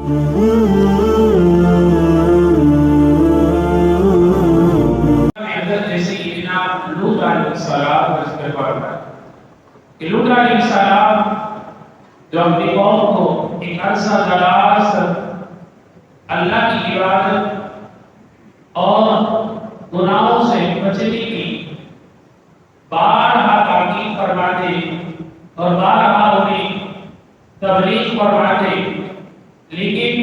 لوط علیہ السلام جو اپنی قوم کو ایک عرصہ دراز اللہ کی عبادت اور گناہوں سے بچنے کی بارہا تاکید فرماتے اور بارہا انہیں تبلیغ فرماتے، لیکن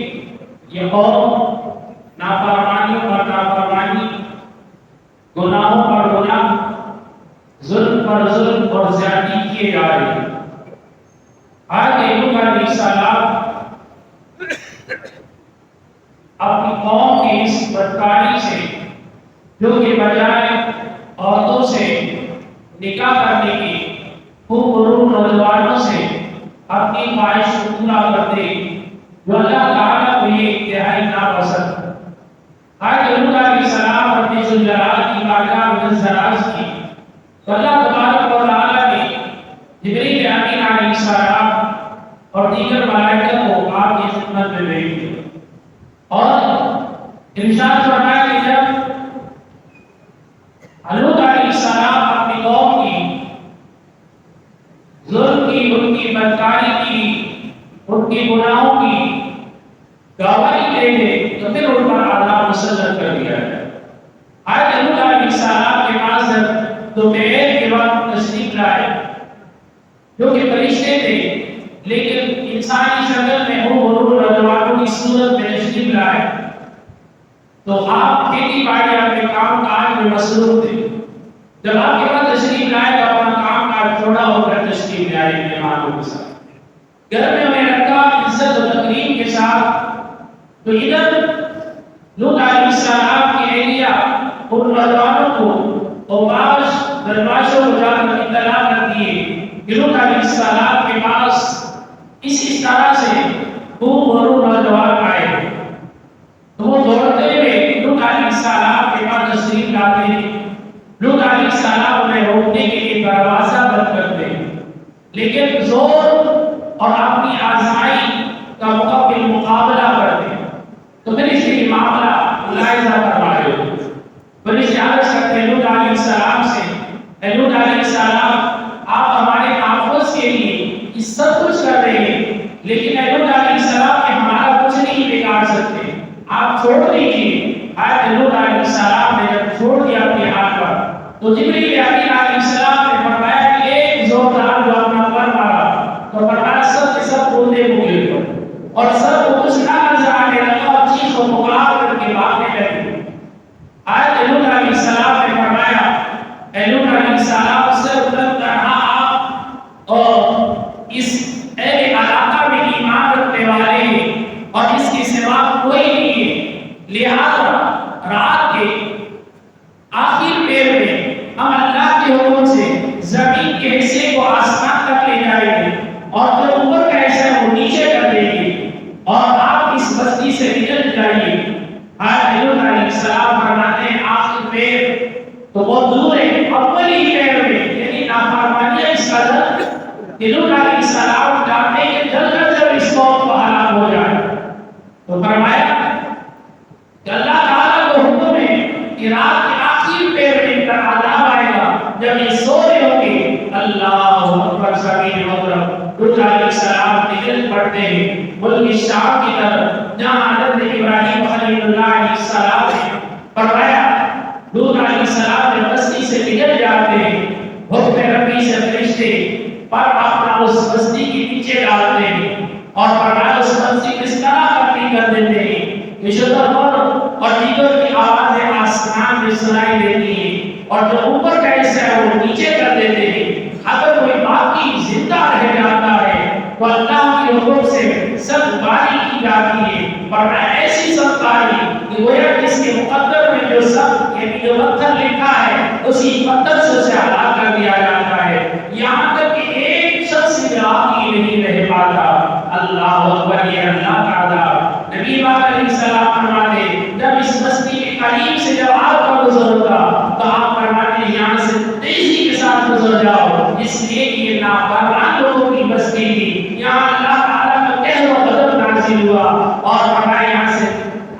یہ قوم نافرمانی پر نافرمانی، گناہوں پر گناہ، ظلم پر ظلم اور زیادتی کیے جا رہے ہیں۔ حضرت لوط علیہ السلام اپنی قوم کی اس بدکاری سے، جو کہ بجائے عورتوں سے نکاح کرنے کی خوبرو نوجوانوں سے اپنی خواہش کو پورا کرتے، جو اللہ تعالیٰ کو یہ انتہائی ناپسند۔ حضرت لوط علیہ السلام اپنے ذوالجلال کی بارگاہ میں نظرانداز کی تو اللہ تبارک و تعالیٰ نے جبریل امین علیہ السلام اور دیگر ملائکہ کو آپ کی خدمت میں بھیج دیا اور ارشاد فرمایا کہ جب لوط علیہ السلام اپنی قوم کی ظلم کی، ان کی بدکاری کی، ان کے گناہوں کی گواہی دے دے تو پھر ان پر عذاب مسلط کر دیا جائے۔ حضرت لوط علیہ السلام کے پاس دوپہر کے وقت تشریف لائے، جو کہ فرشتے تھے لیکن انسانی شکل میں نوجوانوں کی صورت میں تشریف لائے، تو آپ کھیتی باڑی اپنے کام کاج میں مصروف تھے۔ جب آپ کے پاس تشریف لائے تو اپنا کام کاج چھوڑا ہو کر تشریف لے آئے مہمانوں کے ساتھ، گھر میں انہیں رکھا عزت و تکریم کے ساتھ۔ تو ادھر لوط علیہ السلام کی اہلیہ ان نوجوانوں کو اوباش دروازوں کو جا کر اطلاع کرتی ہے کہ لوط علیہ السلام کے پاس اس طرح سے خوب بھرو نوجوان آئے، تو وہ دوڑتے ہوئے لوط علیہ السلام کے پاس تشریف لاتے ہیں۔ لوط علیہ السلام انہیں روکنے کے لیے دروازہ بند کرتے ہیں، لیکن زور اور اپنی آزمائی کا مقابلہ کرتے ہیں۔ تو پھر اس لیے معاملہ ملاحظہ فرمائے، پھر اس عرض کرتے ہیں لوط علیہ السلام سے، اے لوط علیہ السلام آپ ہمارے تحفظ کے لیے یہ سب کچھ کر رہے ہیں، لیکن اے لوط علیہ السلام کہ ہمارا کچھ نہیں بگاڑ سکتے، آپ چھوڑ دیجیے۔ حضرت لوط علیہ السلام نے جب چھوڑ دیا اپنے ہاتھ پر تو جبریل امین علیہ السلام نے فرمایا کہ ایک زوردار جو اپنا پر مارا تو فرمایا سب کے سب بوندے ہو گئے اور سب کو کچھ نہ نظر آنے لگا اور چیخ و پکار کر کے بھاگنے لگے۔ حضرت لوط علیہ السلام نے فرمایا اے لوط علیہ السلام صرف تنہا آپ اور اس اہل علاقہ میں ایمان رکھنے والے ہیں اور اس کے سوا کوئی نہیں ہے، لہذا رات کے آخر پیر میں ہم اللہ کے حکم سے زمین کے حصے کو آسمان تک لے جائیں گے اور جو اوپر کا حصہ ہے وہ نیچے کر دیں گے اور آپ اس بستی سے نکل جائیے۔ حضرت لوط علیہ السلام فرماتے ہیں آخر پیر تو بہت دور ہے، اولی پیر میں یعنی نافرمانی اس قدر کہ لوط علیہ السلام چاہتے ہیں کہ جلد از جلد اس قوم کو ہلاک ہو جائے، تو فرمایا کہ اللہ تعالیٰ کو حکم ہے کہ رات کے آخر پیر میں ان کا عذاب آئے گا، جب یہ سو رہے ہوں گے اللہ اکبر سبیل مغرب لوط علیہ السلام نکل پڑتے ہیں ملک شام کی طرف جہاں حضرت ابراہیم خلیل اللہ علیہ السلام نے فرمایا۔ لوط علیہ السلام نے بستی سے نکل جاتے ہیں، حکم ربی سے فرشتے پر اپنا اس بستی کے پیچھے ڈالتے ہیں اور فرمایا اس بستی کو اس طرح ختم کر دیتے ہیں کہ شتر اور دیگر کی آوازیں آسمان میں سنائی دیتی ہیں اور جو اوپر کا حصہ ہے وہ نیچے کر دیتے ہیں۔ اگر کوئی باقی زندہ رہ جاتا ہے تو اللہ کے حکم سے سب باری کی جاتی ہے، ورنہ ایسی سب باری کہ گویا جس کے مقدر میں جو سب یعنی جو پتھر لکھا ہے اسی پتھر سے اسے ہلاک کر دیا جاتا ہے، یہاں تک کہ ایک شخص بھی باقی نہیں رہ پاتا۔ اللہ اکبر، یہ اللہ کا عذاب۔ نبی پاک علیہ السلام فرماتے جب اس بستی کے قریب سے جب آپ کا گزر ہوگا تو آپ فرماتے یہاں سے تیزی کے ساتھ گزر جاؤ، اس لیے کہ یہ نافرمان لوگوں کی بستی تھی، یہاں اللہ تعالیٰ کا قہر و غضب نازل ہوا اور فرمایا یہاں سے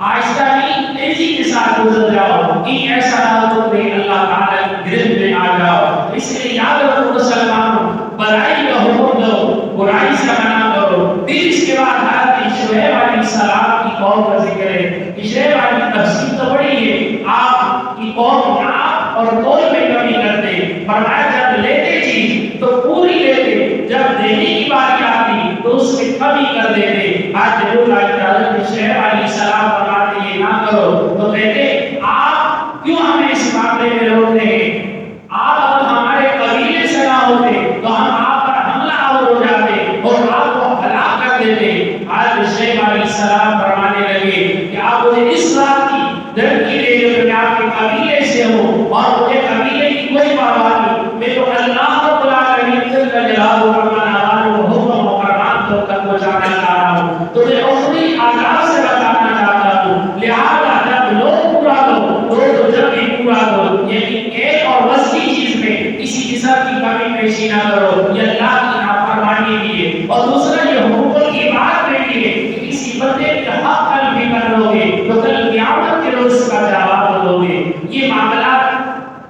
آہستہ نہیں تیزی کے ساتھ گزر جاؤ کہ ایسا نہ ہو تو تمہیں اللہ تعالیٰ کی گرفت میں آ جاؤ. اس لیے یاد رکھو مسلمانوں، بھلائی کا حکم دو، برائی سے منع کرو. پھر اس کے بعد حضرت شعیب علیہ السلام کی قوم کا ذکر ہے. شعیب علیہ تفصیل تو بڑی ہے، آپ کی قوم آپ اور تول میں کمی کرتے. فرمایا جب لیتے چیز تو پوری لیتے، جب دینے کی باری آتی تو اس میں کمی کر دیتے. آج ضرور حضرت شعیب علیہ السلام فرماتے یہ نہ کرو تو کہتے آپ کیوں ہمیں اس معاملے میں روکتے ہیں؟ آپ اگر ہمارے قبیلے سے نہ ہوتے تو ہم آپ پر حملہ آور ہو جاتے اور آپ کو ہلاک کر دیتے. آج شعیب علیہ السلام فرمانے لگے کہ آپ مجھے اس بات کی دھمکی دے دو کہ میں آپ کے قبیلے سے ہوں اور مجھے قبیلے کی کوئی پرواہ نہیں، میں تو اللہ رب العالمین جل جلالہ و حکم و فرمان کو تک پہنچانا چاہ رہا ہوں، تمہیں اخری عذاب سے بچانا چاہتا ہوں. لہذا جب لوگ پورا دو تو جب بھی پورا دو، لیکن ایک اور وسیع چیز میں کسی قسم کی کمی پیشی نہ کرو. یہ اللہ کی نافرمانی بھی ہے اور دوسرا یہ حقوق کی بات بھی ہے کہ کسی بندے کے حق کل بھی کر لو گے تو کل قیامت کے روز کا جواب دو گے. یہ معاملات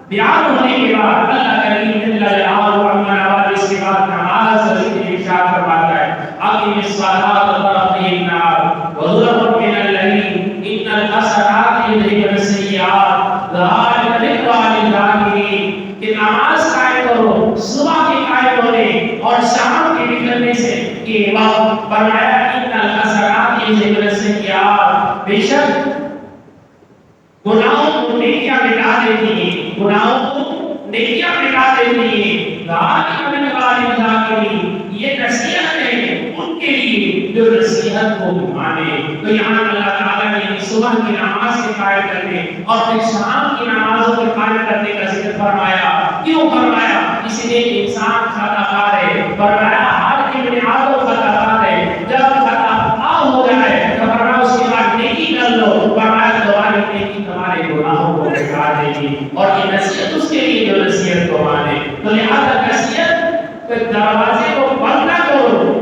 بیان ہونے کے بعد اللہ کریم جل جلالہ و علا اس کے بعد نماز ذکر ارشاد فرماتا ہے اقیم الصلاۃ طرفی النہار وزلفا من اللیل ان الحسنات یذہبن السیئات ذالک ذکریٰ للذاکرین. کہ نماز قائم کرو صبح کے قائم ہونے اور شام کے نکلنے سے کے وقت. فرمایا ان الحسنات یذہبن السیئات، بے شک گناہوں کو نیکیاں مٹا دیتی ہیں، گناہوں کو نیکیاں مٹا دیتی ہیں. ذالک ذکریٰ للذاکرین، یہ نصیحت ہے ان کے لیے جو نصیحت کو مانے. تو یہاں اللہ تعالیٰ نے صبح کی نماز کے قائم کرنے اور پھر شام کی نمازوں کے قائم کرنے کا ذکر فرمایا. کیوں فرمایا؟ اس لیے کہ انسان خطا کار ہے. فرمایا ہر ابن آدم خطا کار ہے. جب خطا ہو جائے تو فرمایا اس کے بعد نیکی کر لو. فرمایا تمہاری نیکی تمہارے گناہوں کو مٹا دے گی اور یہ نصیحت اس کے لیے جو نصیحت کو مانے. تو لہذا نصیحت کے دروازے کو بند نہ کرو،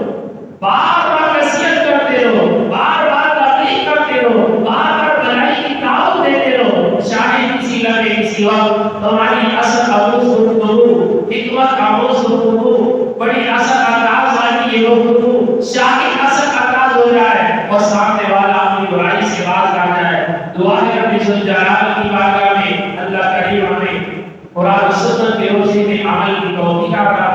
بار بار نصیحت کرتے رہو، بار بار تبلیغ کرتے رہو، بار بار بھلائی کی دعوت دیتے رہو. شاید کسی لمحے کسی وقت تمہاری اثر آموز گفتگو، حکمت آموز گفتگو، بڑی اثر انداز والی یہ گفتگو شاید اثر انداز ہو جائے اور سامنے والا اپنی برائی سے باز آ جائے. دعا ہے رب ذوالجلال کی بارگاہ میں اللہ کریم ہمیں قرآن و سنت کی روشنی میں عمل کی توفیق عطا